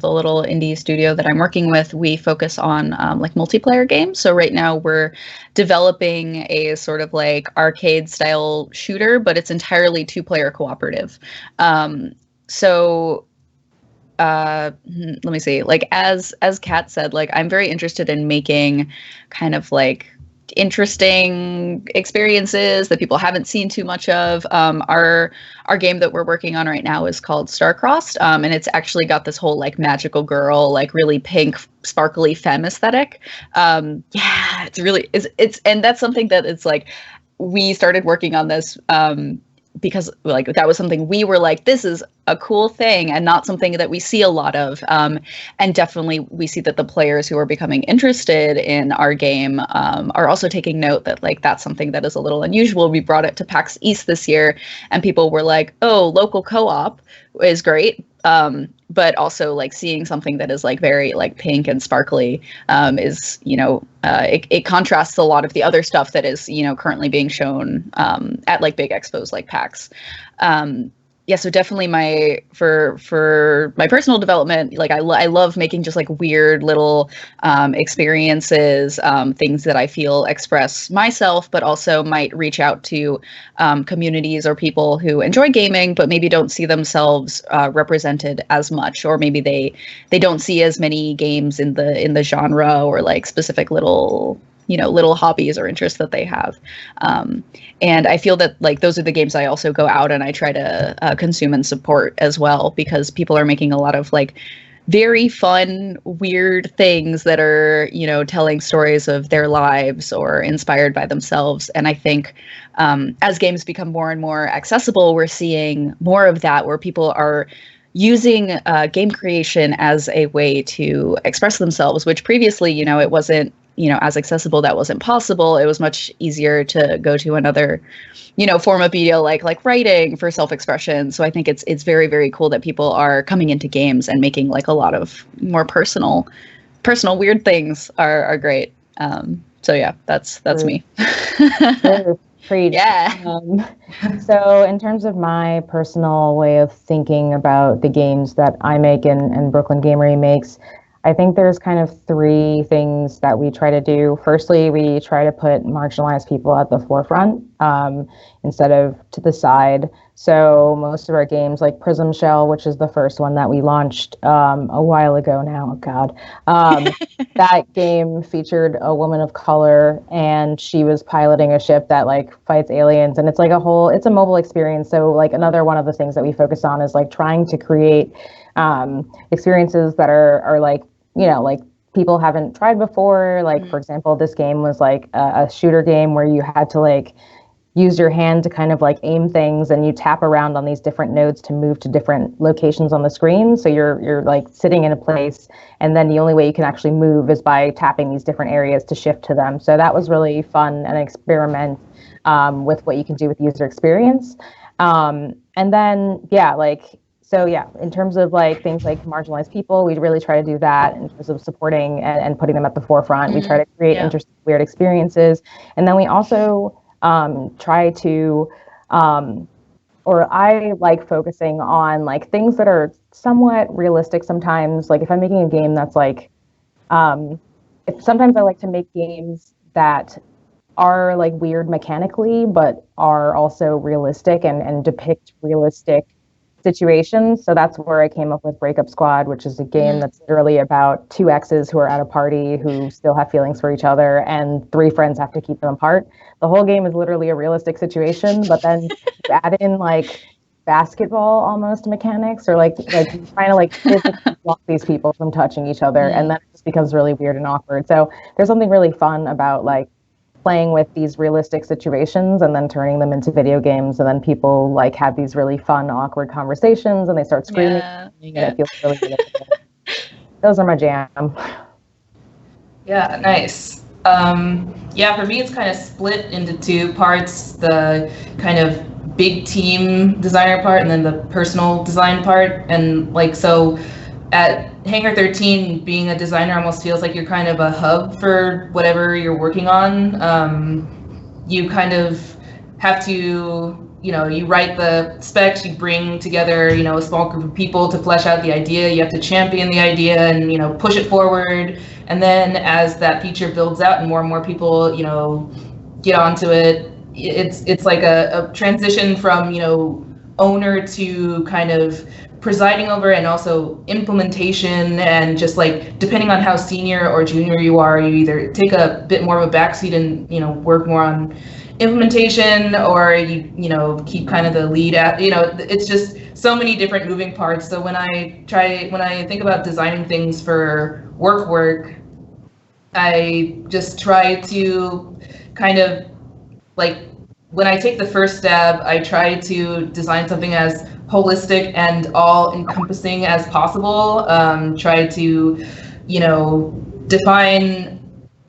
little indie studio that I'm working with, we focus on like multiplayer games. So right now we're developing a sort of like arcade style shooter, but it's entirely 2-player cooperative. So let me see. Like as Kat said, like I'm very interested in making kind of like interesting experiences that people haven't seen too much of. Our game that we're working on right now is called Starcrossed, and it's actually got this whole like magical girl, like really pink, sparkly femme aesthetic. Yeah, it's and that's something that it's like we started working on this because like that was something we were like, this is a cool thing and not something that we see a lot of. And definitely we see that the players who are becoming interested in our game are also taking note that like that's something that is a little unusual. We brought it to PAX East this year and people were like, oh, local co-op is great. But also like seeing something that is like very like pink and sparkly is, it contrasts a lot of the other stuff that is, currently being shown at like big expos like PAX. Yeah, so definitely for my personal development, like I love making just like weird little experiences, things that I feel express myself, but also might reach out to communities or people who enjoy gaming, but maybe don't see themselves represented as much, or maybe they don't see as many games in the genre, or like specific little hobbies or interests that they have. And I feel that like those are the games I also go out and I try to consume and support as well, because people are making a lot of like very fun, weird things that are, telling stories of their lives or inspired by themselves. And I think as games become more and more accessible, we're seeing more of that, where people are using game creation as a way to express themselves, which previously, it wasn't as accessible. That wasn't possible. It was much easier to go to another, form of media like writing for self-expression. So I think it's very, very cool that people are coming into games and making like a lot of more personal weird things are great. So yeah, that's me. Preach. Yeah. So in terms of my personal way of thinking about the games that I make and Brooklyn Gamery makes, I think there's kind of 3 things that we try to do. Firstly, we try to put marginalized people at the forefront instead of to the side. So most of our games, like Prism Shell, which is the first one that we launched a while ago now, oh God, that game featured a woman of color, and she was piloting a ship that like fights aliens, and it's like it's a mobile experience. So like another one of the things that we focus on is like trying to create experiences that are like, like people haven't tried before. Like, for example, this game was like a shooter game where you had to like use your hand to kind of like aim things, and you tap around on these different nodes to move to different locations on the screen. So you're like sitting in a place, and then the only way you can actually move is by tapping these different areas to shift to them. So that was really fun, and an experiment with what you can do with user experience. And then, yeah, like, so yeah, in terms of like things like marginalized people, we really try to do that in terms of supporting and putting them at the forefront. We try to create interesting, weird experiences. And then we also try to, or I like focusing on like things that are somewhat realistic sometimes. Like if I'm making a game that's like, if sometimes I like to make games that are like weird mechanically, but are also realistic and depict realistic situations. So that's where I came up with Breakup Squad, which is a game that's literally about two exes who are at a party who still have feelings for each other, and three friends have to keep them apart. The whole game is literally a realistic situation, but then you add in like basketball almost mechanics, or like trying to like physically block these people from touching each other, and then it just becomes really weird and awkward. So there's something really fun about like playing with these realistic situations and then turning them into video games, and then people like have these really fun, awkward conversations, and they start screaming, and it feels really relatable. Those are my jam. Yeah, nice. Yeah, for me, it's kind of split into two parts: the kind of big team designer part, and then the personal design part. And like, so at Hangar 13, being a designer almost feels like you're kind of a hub for whatever you're working on. You kind of have to, you write the specs, you bring together, a small group of people to flesh out the idea. You have to champion the idea and, push it forward. And then as that feature builds out and more people, get onto it, it's like a transition from, owner to kind of presiding over, and also implementation, and just like depending on how senior or junior you are, you either take a bit more of a backseat and work more on implementation, or you keep kind of the lead at, it's just so many different moving parts. So when I think about designing things for work, I just try to kind of like, when I take the first stab, I try to design something as holistic and all-encompassing as possible. Try to, define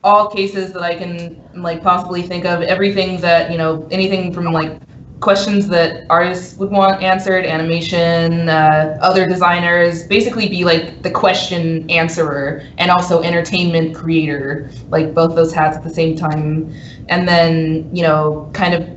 all cases that I can like possibly think of. Everything that anything from like questions that artists would want answered, animation, other designers, basically be like the question answerer and also entertainment creator, like both those hats at the same time. And then kind of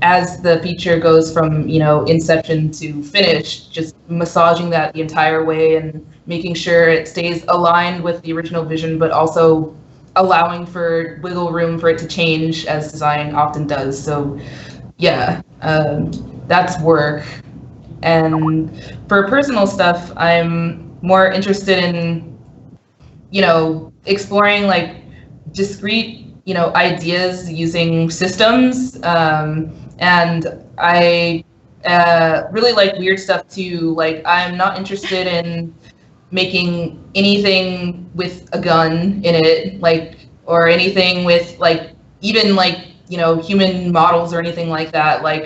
as the feature goes from inception to finish, just massaging that the entire way and making sure it stays aligned with the original vision, but also allowing for wiggle room for it to change, as design often does. So yeah, that's work. And for personal stuff, I'm more interested in exploring like discrete ideas using systems. And I really like weird stuff too. Like, I'm not interested in making anything with a gun in it, like, or anything with like, even like, human models or anything like that. Like,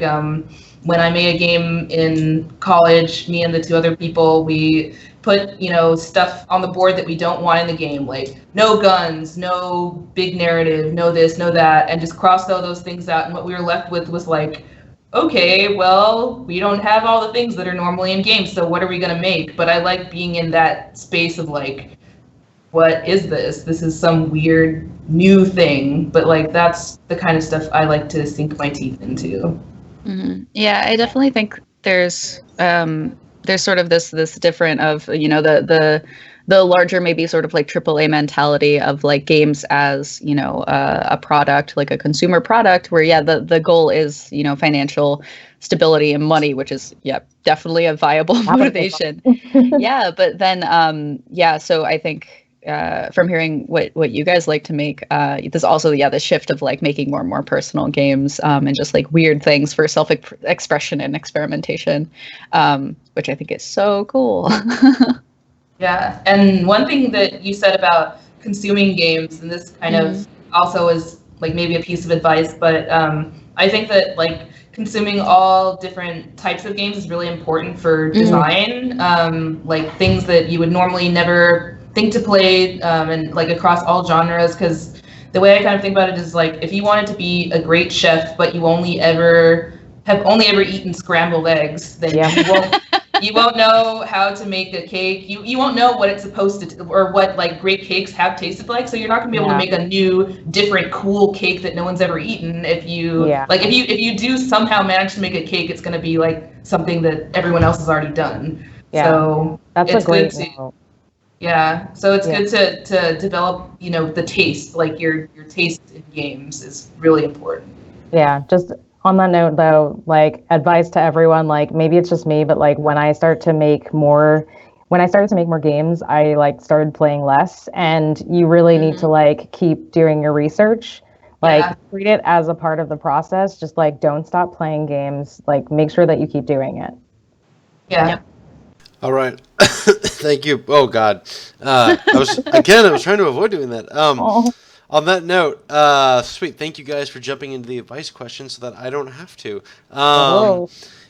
when I made a game in college, me and the two other people, we put stuff on the board that we don't want in the game, like no guns, no big narrative, no this, no that, and just crossed all those things out. And what we were left with was like, okay, well, we don't have all the things that are normally in games, so what are we gonna make? But I like being in that space of like, what is this? This is some weird new thing, but like, that's the kind of stuff I like to sink my teeth into. Mm-hmm. Yeah, I definitely think there's sort of this different of the larger, maybe sort of like AAA mentality of like games as a product, like a consumer product, where the goal is financial stability and money, which is definitely a viable motivation. Yeah, but then so I think from hearing what you guys like to make, there's also the shift of like making more and more personal games, and just like weird things for self-expression and experimentation, which I think is so cool. Yeah, and one thing that you said about consuming games, and this kind of also is like maybe a piece of advice, but I think that like consuming all different types of games is really important for design. Like things that you would normally never think to play, and like across all genres. Because the way I kind of think about it is like if you wanted to be a great chef, but you have only ever eaten scrambled eggs, then you won't know how to make a cake. You won't know what it's supposed to, or what like great cakes have tasted like. So you're not gonna be able to make a new, different, cool cake that no one's ever eaten. If you if you do somehow manage to make a cake, it's gonna be like something that everyone else has already done. Yeah. So that's it's a great good to, yeah. So it's good to develop, the taste, like your taste in games is really important. Yeah, just on that note though, like advice to everyone, like maybe it's just me, but like when I started to make more games, I like started playing less, and you really need to like keep doing your research. Like treat it as a part of the process. Just like don't stop playing games. Like make sure that you keep doing it. Yeah. Yep. All right. Thank you. Oh God. I was trying to avoid doing that. On that note, sweet. Thank you guys for jumping into the advice question so that I don't have to.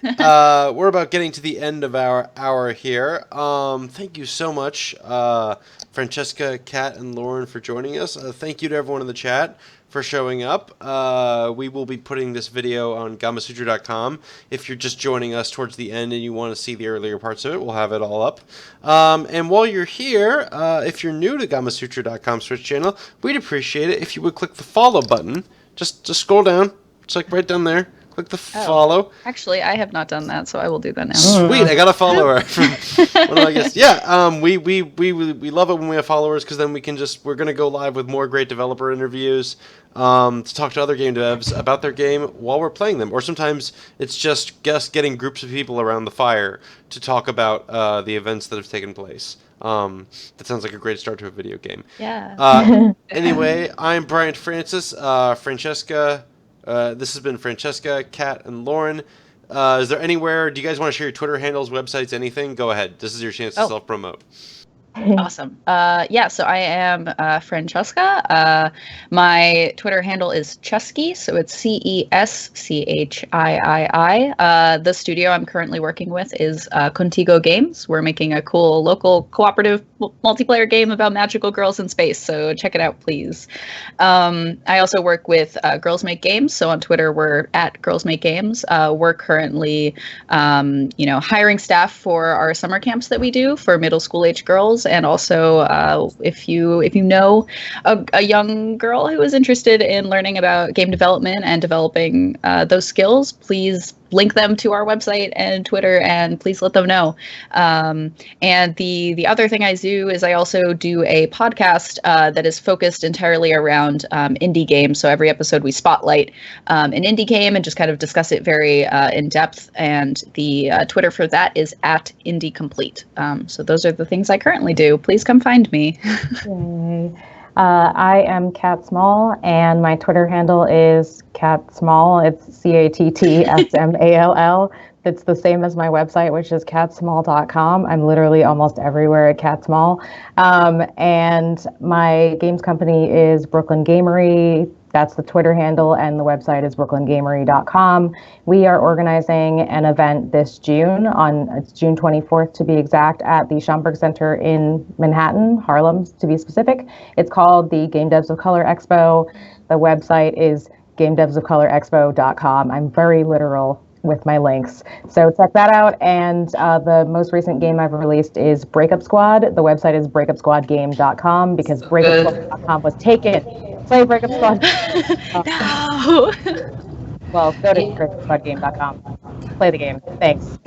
We're about getting to the end of our hour here. Thank you so much, Francesca, Kat, and Lauren, for joining us. Thank you to everyone in the chat for showing up. We will be putting this video on Gamasutra.com. If you're just joining us towards the end and you want to see the earlier parts of it, we'll have it all up. And while you're here, if you're new to Gamasutra.com Switch channel, we'd appreciate it if you would click the follow button. Just scroll down. It's like right down there. Click the follow. Actually, I have not done that, so I will do that now. Sweet, I got a follower from one of my guests. Yeah, we love it when we have followers, because then we're gonna go live with more great developer interviews, to talk to other game devs about their game while we're playing them, or sometimes it's just getting groups of people around the fire to talk about the events that have taken place. That sounds like a great start to a video game. Yeah. Anyway, I'm Brian Francis. Francesca. This has been Francesca, Kat, and Lauren. Is there anywhere? Do you guys want to share your Twitter handles, websites, anything? Go ahead. This is your chance to self-promote. Awesome. So I am Francesca. My Twitter handle is Chesky, so it's CESCHIII. The studio I'm currently working with is Contigo Games. We're making a cool local cooperative multiplayer game about magical girls in space, so check it out, please. I also work with Girls Make Games, so on Twitter we're at Girls Make Games. We're currently, hiring staff for our summer camps that we do for middle school age girls. And also, if you know a young girl who is interested in learning about game development and developing those skills, please link them to our website and Twitter, and please let them know. And the other thing I do is I also do a podcast that is focused entirely around indie games. So every episode we spotlight an indie game and just kind of discuss it very in depth. And the Twitter for that is at Indie Complete. So those are the things I currently do. Please come find me. Yay. I am Kat Small, and my Twitter handle is Kat Small. It's CATTSMALL. It's the same as my website, which is catsmall.com. I'm literally almost everywhere at Kat Small. And my games company is Brooklyn Gamery. That's the Twitter handle, and the website is brooklyngamery.com. We are organizing an event this June, it's June 24th to be exact, at the Schomburg Center in Manhattan, Harlem to be specific. It's called the Game Devs of Color Expo. The website is gamedevsofcolorexpo.com. I'm very literal with my links. So check that out. And the most recent game I've released is Breakup Squad. The website is breakupsquadgame.com because breakupsquad.com was taken. Play Breakup Squad. No. Well, go to breakupsquadgame.com. Play the game. Thanks.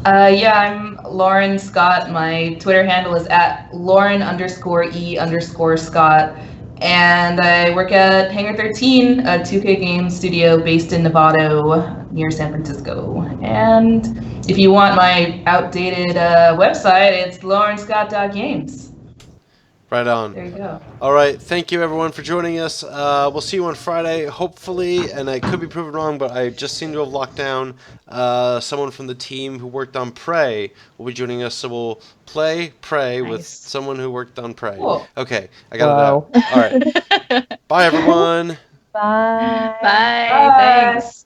I'm Lauren Scott. My Twitter handle is at Lauren_E_Scott. And I work at Hangar 13, a 2K game studio based in Novato near San Francisco. And if you want my outdated website, it's laurenscott.games. Right on. There you go. All right. Thank you, everyone, for joining us. We'll see you on Friday, hopefully. And I could be proven wrong, but I just seem to have locked down someone from the team who worked on Prey will be joining us. So we'll play Prey with Nice. someone who worked on Prey. Cool. Okay. I got it out. All right. Bye, everyone. Bye. Bye. Bye. Thanks.